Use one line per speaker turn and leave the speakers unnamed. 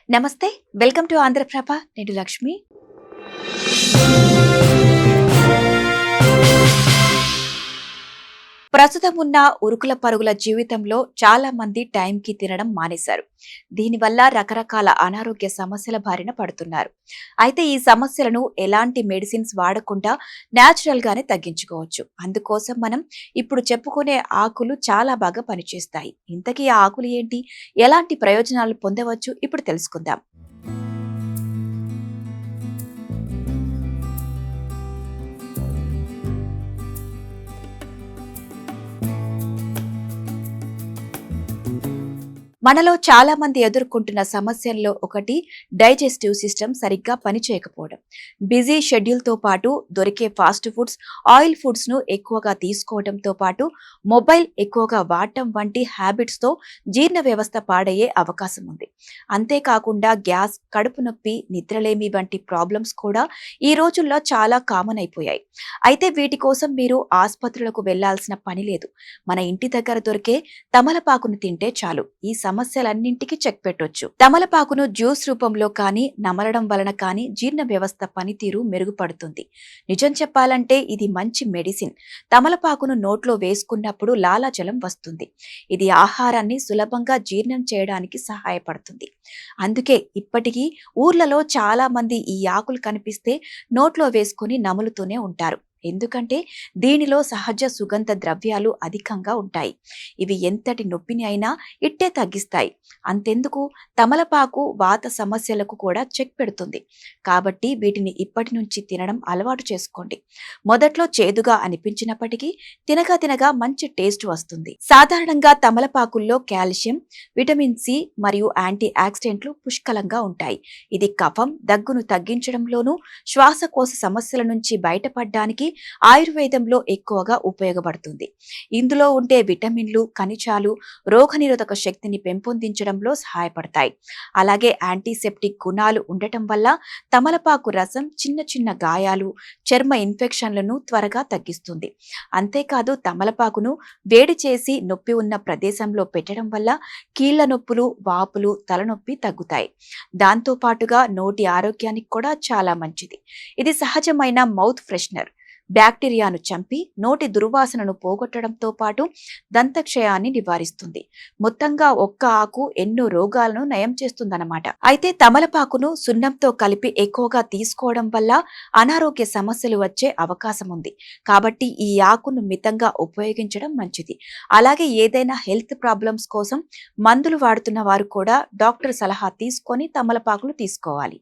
నమస్తే. Welcome to Andhraprabha. నేను లక్ష్మి. ప్రస్తుతం ఉన్న ఉరుకుల పరుగుల జీవితంలో చాలా మంది టైంకి తినడం మానేశారు. దీనివల్ల రకరకాల అనారోగ్య సమస్యల బారిన పడుతున్నారు. అయితే ఈ సమస్యలను ఎలాంటి మెడిసిన్స్ వాడకుండా న్యాచురల్ గానే తగ్గించుకోవచ్చు. అందుకోసం మనం ఇప్పుడు చెప్పుకునే ఆకులు చాలా బాగా పనిచేస్తాయి. ఇంతకీ ఆ ఆకులు ఏంటి? ఎలాంటి ప్రయోజనాలు పొందవచ్చు? ఇప్పుడు తెలుసుకుందాం. మనలో చాలా మంది ఎదుర్కొంటున్న సమస్యల్లో ఒకటి డైజెస్టివ్ సిస్టమ్ సరిగ్గా పనిచేయకపోవడం. బిజీ షెడ్యూల్తో పాటు దొరికే ఫాస్ట్ ఫుడ్స్, ఆయిల్ ఫుడ్స్ ను ఎక్కువగా తీసుకోవడంతో పాటు మొబైల్ ఎక్కువగా వాడటం వంటి హ్యాబిట్స్తో జీర్ణ వ్యవస్థ పాడయ్యే అవకాశం ఉంది. అంతేకాకుండా గ్యాస్, కడుపు నొప్పి, నిద్రలేమి వంటి ప్రాబ్లమ్స్ కూడా ఈ రోజుల్లో చాలా కామన్ అయిపోయాయి. అయితే వీటి కోసం మీరు ఆసుపత్రులకు వెళ్లాల్సిన పని లేదు. మన ఇంటి దగ్గర దొరికే తమలపాకును తింటే చాలు ఈ సమస్యలన్నింటికి చెక్ పెట్టొచ్చు. తమలపాకును జ్యూస్ రూపంలో కానీ నమలడం వలన కానీ జీర్ణ వ్యవస్థ పనితీరు మెరుగుపడుతుంది. నిజం చెప్పాలంటే ఇది మంచి మెడిసిన్. తమలపాకును నోట్లో వేసుకున్నప్పుడు లాలాజలం వస్తుంది. ఇది ఆహారాన్ని సులభంగా జీర్ణం చేయడానికి సహాయపడుతుంది. అందుకే ఇప్పటికీ ఊర్లలో చాలా మంది ఈ ఆకులు కనిపిస్తే నోట్లో వేసుకుని నములుతూనే ఉంటారు. ఎందుకంటే దీనిలో సహజ సుగంధ ద్రవ్యాలు అధికంగా ఉంటాయి. ఇవి ఎంతటి నొప్పిని అయినా ఇట్టే తగ్గిస్తాయి. అంతెందుకు, తమలపాకు వాత సమస్యలకు కూడా చెక్ పెడుతుంది. కాబట్టి వీటిని ఇప్పటి నుంచి తినడం అలవాటు చేసుకోండి. మొదట్లో చేదుగా అనిపించినప్పటికీ తినగా తినగా మంచి టేస్ట్ వస్తుంది. సాధారణంగా తమలపాకుల్లో కాల్షియం, విటమిన్ సి మరియు యాంటీ ఆక్సిడెంట్లు పుష్కలంగా ఉంటాయి. ఇది కఫం, దగ్గును తగ్గించడంలోనూ శ్వాసకోశ సమస్యల నుంచి బయటపడడానికి ఆయుర్వేదంలో ఎక్కువగా ఉపయోగపడుతుంది. ఇందులో ఉండే విటమిన్లు, ఖనిజాలు రోగనిరోధక శక్తిని పెంపొందించడంలో సహాయపడతాయి. అలాగే యాంటీసెప్టిక్ గుణాలు ఉండటం వల్ల తమలపాకు రసం చిన్న చిన్న గాయాలు, చర్మ ఇన్ఫెక్షన్లను త్వరగా తగ్గిస్తుంది. అంతేకాదు తమలపాకును వేడి చేసి నొప్పి ఉన్న ప్రదేశంలో పెట్టడం వల్ల కీళ్ల నొప్పులు, వాపులు, తలనొప్పి తగ్గుతాయి. దాంతో పాటుగా నోటి ఆరోగ్యానికి కూడా చాలా మంచిది. ఇది సహజమైన మౌత్ ఫ్రెషనర్. బ్యాక్టీరియాను చంపి నోటి దుర్వాసనను పోగొట్టడంతో పాటు దంతక్షయాన్ని నివారిస్తుంది. మొత్తంగా ఒక్క ఆకు ఎన్నో రోగాలను నయం చేస్తుందన్నమాట. అయితే తమలపాకును సున్నంతో కలిపి ఎక్కువగా తీసుకోవడం వల్ల అనారోగ్య సమస్యలు వచ్చే అవకాశం ఉంది. కాబట్టి ఈ ఆకును మితంగా ఉపయోగించడం మంచిది. అలాగే ఏదైనా హెల్త్ ప్రాబ్లమ్స్ కోసం మందులు వాడుతున్న వారు కూడా డాక్టర్ సలహా తీసుకొని తమలపాకులు తీసుకోవాలి.